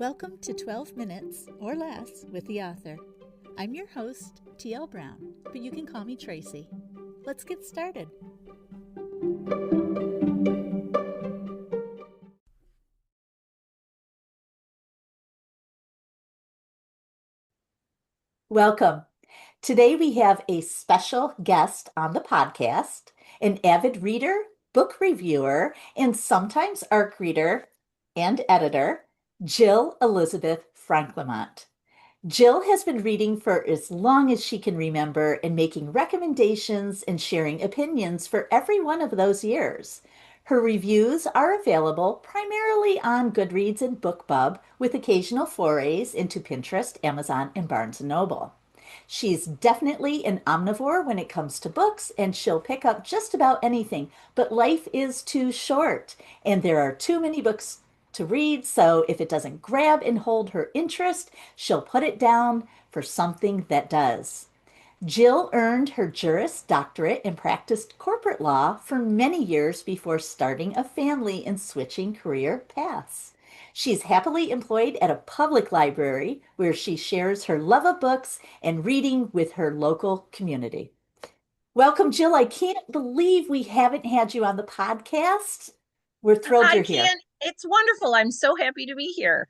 Welcome to 12 Minutes or Less with the Author. I'm your host, T.L. Brown, but you can call me Tracy. Let's get started. Welcome. Today we have a special guest on the podcast, an avid reader, book reviewer, and sometimes ARC reader and editor, Jill Elizabeth Franclemont. Jill has been reading for as long as she can remember and making recommendations and sharing opinions for every one of those years. Her reviews are available primarily on Goodreads and BookBub, with occasional forays into Pinterest, Amazon, and Barnes & Noble. She's definitely an omnivore when it comes to books, and she'll pick up just about anything, but life is too short, and there are too many books to read, so if it doesn't grab and hold her interest, she'll put it down for something that does. Jill earned her Juris Doctorate and practiced corporate law for many years before starting a family and switching career paths. She's happily employed at a public library where she shares her love of books and reading with her local community. Welcome, Jill. I can't believe we haven't had you on the podcast. We're thrilled you're here. It's wonderful. I'm so happy to be here.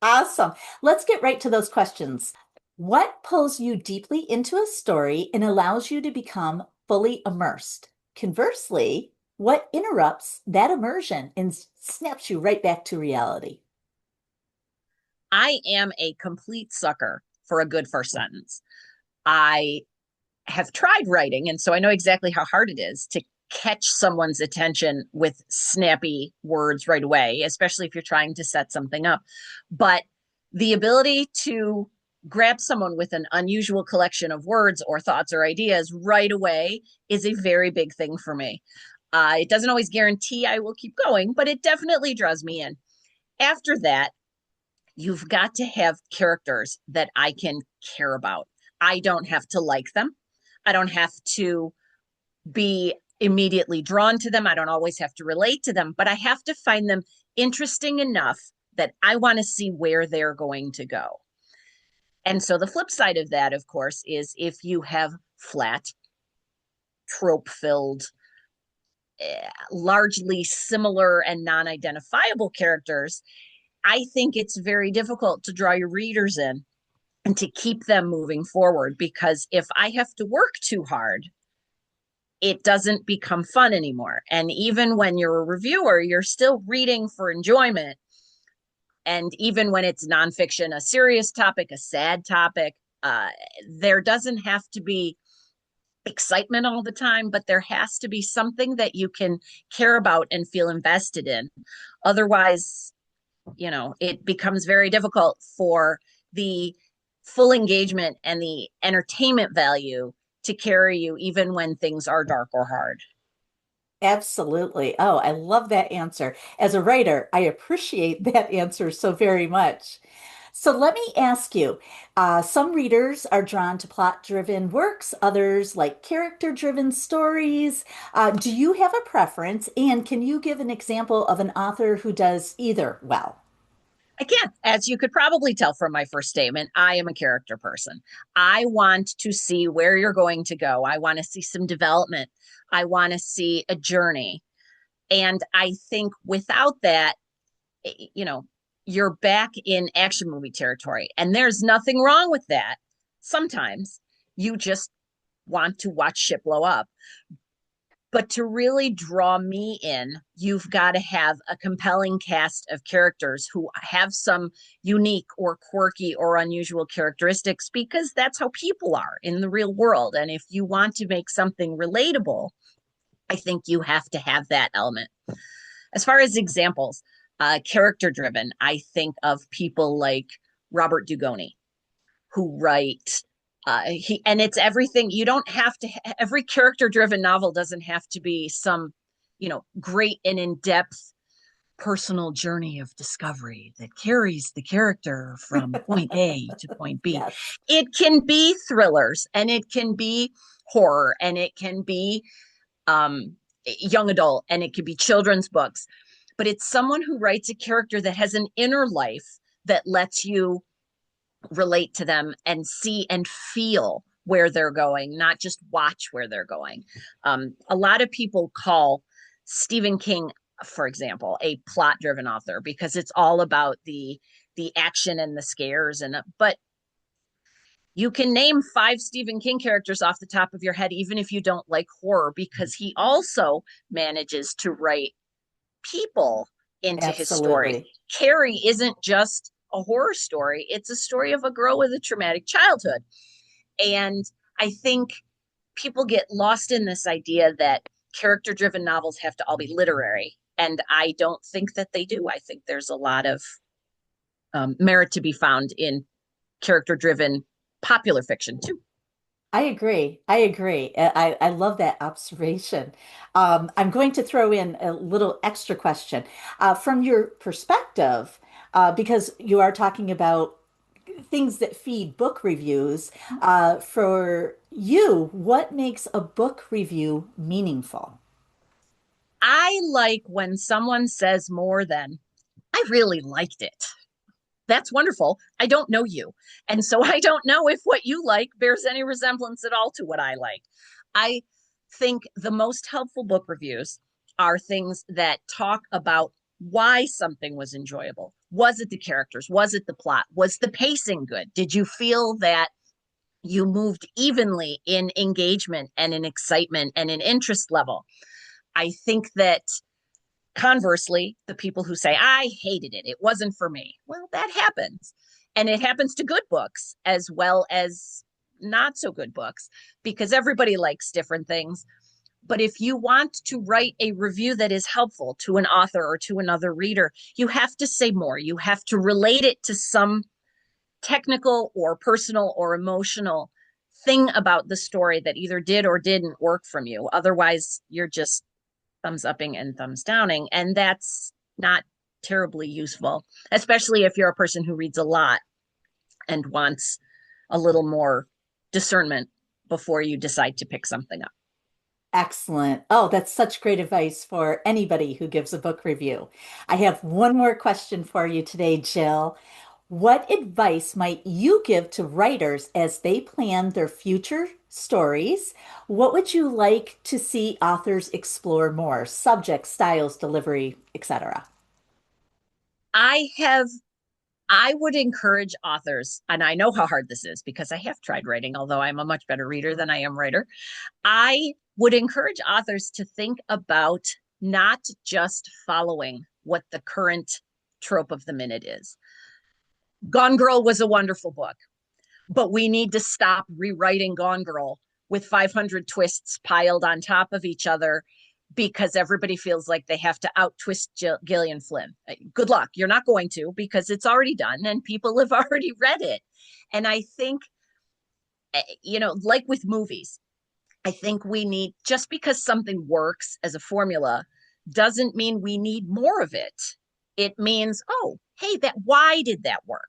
Awesome. Let's get right to those questions. What pulls you deeply into a story and allows you to become fully immersed? Conversely, what interrupts that immersion and snaps you right back to reality? I am a complete sucker for a good first sentence. I have tried writing, and so I know exactly how hard it is to catch someone's attention with snappy words right away, especially if you're trying to set something up. But the ability to grab someone with an unusual collection of words or thoughts or ideas right away is a very big thing for me. It doesn't always guarantee I will keep going, but it definitely draws me in. After that, you've got to have characters that I can care about. I don't have to like them. I don't have to be immediately drawn to them. I don't always have to relate to them, but I have to find them interesting enough that I want to see where they're going to go. And so the flip side of that, of course, is if you have flat, trope-filled, largely similar and non-identifiable characters, I think it's very difficult to draw your readers in and to keep them moving forward, because if I have to work too hard, it doesn't become fun anymore. And even when you're a reviewer, you're still reading for enjoyment. And even when it's nonfiction, a serious topic, a sad topic, there doesn't have to be excitement all the time, but there has to be something that you can care about and feel invested in. Otherwise, it becomes very difficult for the full engagement and the entertainment value to carry you, even when things are dark or hard. Absolutely. Oh, I love that answer. As a writer, I appreciate that answer so very much. So let me ask you, some readers are drawn to plot-driven works, others like character-driven stories. Do you have a preference? And can you give an example of an author who does either well? I can. As you could probably tell from my first statement, I am a character person. I want to see where you're going to go. I want to see some development. I want to see a journey. And I think without that, you're back in action movie territory. And there's nothing wrong with that. Sometimes you just want to watch shit blow up. But to really draw me in, you've got to have a compelling cast of characters who have some unique or quirky or unusual characteristics, because that's how people are in the real world. And if you want to make something relatable, I think you have to have that element. As far as examples, character driven, I think of people like Robert Dugoni, who write and it's everything. You don't have to, every character driven novel doesn't have to be some, great and in-depth personal journey of discovery that carries the character from point A to point B. Yes. It can be thrillers, and it can be horror, and it can be young adult, and it could be children's books. But it's someone who writes a character that has an inner life that lets you relate to them and see and feel where they're going, not just watch where they're going. A lot of people call Stephen King, for example, a plot-driven author because it's all about the action and the scares, and but you can name 5 Stephen King characters off the top of your head, even if you don't like horror, because he also manages to write people into his stories. Absolutely. Carrie isn't just a horror story, it's a story of a girl with a traumatic childhood. And I think people get lost in this idea that character driven novels have to all be literary. And I don't think that they do. I think there's a lot of merit to be found in character driven popular fiction too. I agree. I agree. I love that observation. I'm going to throw in a little extra question. From your perspective, because you are talking about things that feed book reviews, for you, what makes a book review meaningful? I like when someone says more than, I really liked it. That's wonderful. I don't know you. And so I don't know if what you like bears any resemblance at all to what I like. I think the most helpful book reviews are things that talk about why something was enjoyable. Was it the characters? Was it the plot? Was the pacing good? Did you feel that you moved evenly in engagement and in excitement and in interest level? I think that conversely, the people who say, I hated it, it wasn't for me. Well, that happens. And it happens to good books as well as not so good books because everybody likes different things. But if you want to write a review that is helpful to an author or to another reader, you have to say more. You have to relate it to some technical or personal or emotional thing about the story that either did or didn't work from you. Otherwise, you're just thumbs upping and thumbs downing. And that's not terribly useful, especially if you're a person who reads a lot and wants a little more discernment before you decide to pick something up. Excellent. Oh, that's such great advice for anybody who gives a book review. I have one more question for you today, Jill. What advice might you give to writers as they plan their future stories? What would you like to see authors explore more? Subjects, styles, delivery, etc. I have I would encourage authors, and I know how hard this is because I have tried writing, although I'm a much better reader than I am writer. I would encourage authors to think about not just following what the current trope of the minute is. Gone Girl was a wonderful book, but we need to stop rewriting Gone Girl with 500 twists piled on top of each other because everybody feels like they have to out twist Gillian Flynn. Good luck. You're not going to because it's already done and people have already read it. And I think, like with movies, I think we need, just because something works as a formula doesn't mean we need more of it. It means, oh, hey, why did that work?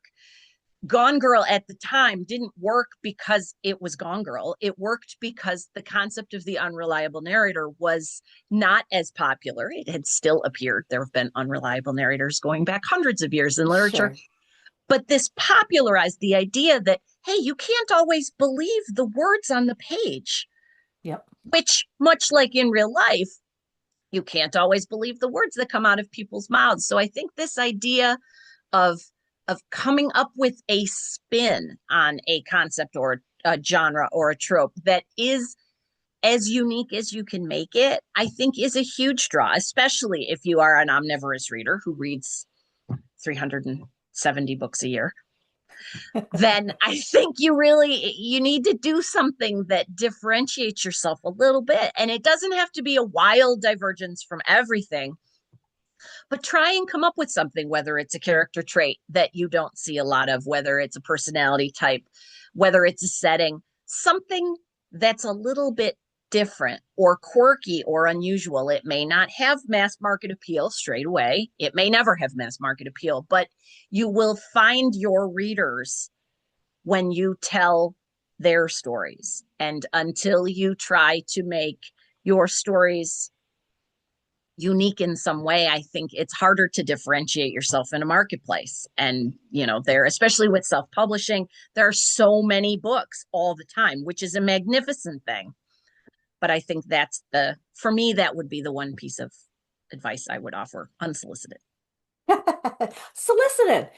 Gone Girl at the time didn't work because it was Gone Girl. It worked because the concept of the unreliable narrator was not as popular. It had still appeared. There have been unreliable narrators going back hundreds of years in literature. Sure. But this popularized the idea that, hey, you can't always believe the words on the page, Yep. which, much like in real life, you can't always believe the words that come out of people's mouths. So I think this idea of coming up with a spin on a concept or a genre or a trope that is as unique as you can make it, I think is a huge draw, especially if you are an omnivorous reader who reads 370 books a year. Then I think you need to do something that differentiates yourself a little bit. And it doesn't have to be a wild divergence from everything, but try and come up with something, whether it's a character trait that you don't see a lot of, whether it's a personality type, whether it's a setting, something that's a little bit different or quirky or unusual. It may not have mass market appeal straight away. It may never have mass market appeal, but you will find your readers when you tell their stories. And until you try to make your stories unique in some way, I think it's harder to differentiate yourself in a marketplace. And, there, especially with self-publishing, there are so many books all the time, which is a magnificent thing. But I think for me, that would be the one piece of advice I would offer, unsolicited. Solicited.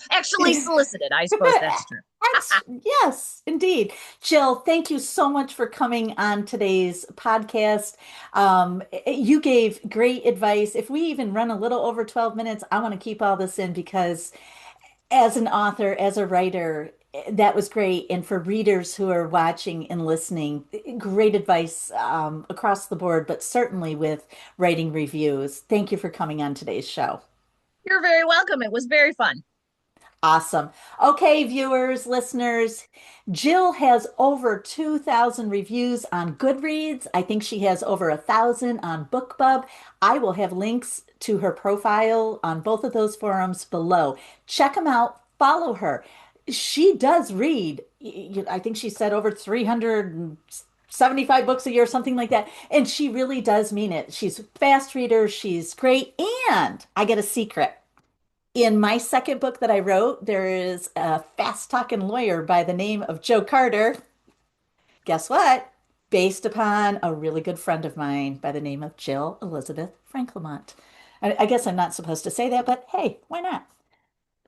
Actually, solicited. I suppose that's true. Yes, indeed. Jill, thank you so much for coming on today's podcast. You gave great advice. If we even run a little over 12 minutes, I want to keep all this in because as an author, as a writer, that was great. And for readers who are watching and listening, great advice across the board, but certainly with writing reviews. Thank you for coming on today's show. You're very welcome. It was very fun. Awesome. Okay, viewers, listeners, Jill has over 2,000 reviews on Goodreads. I think she has over 1,000 on BookBub. I will have links to her profile on both of those forums below. Check them out, follow her. She does read, I think she said over 375 books a year, something like that. And she really does mean it. She's a fast reader, she's great. And I get a secret. In my second book that I wrote, there is a fast talking lawyer by the name of Joe Carter. Guess what? Based upon a really good friend of mine by the name of Jill Elizabeth Franclemont. I guess I'm not supposed to say that, but hey, why not?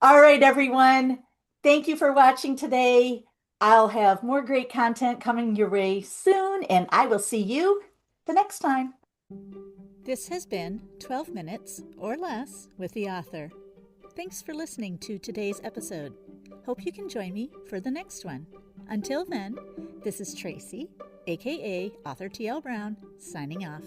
All right, everyone. Thank you for watching today. I'll have more great content coming your way soon, and I will see you the next time. This has been 12 Minutes or Less with the author. Thanks for listening to today's episode. Hope you can join me for the next one. Until then, this is Tracy, aka Author T.L. Brown, signing off.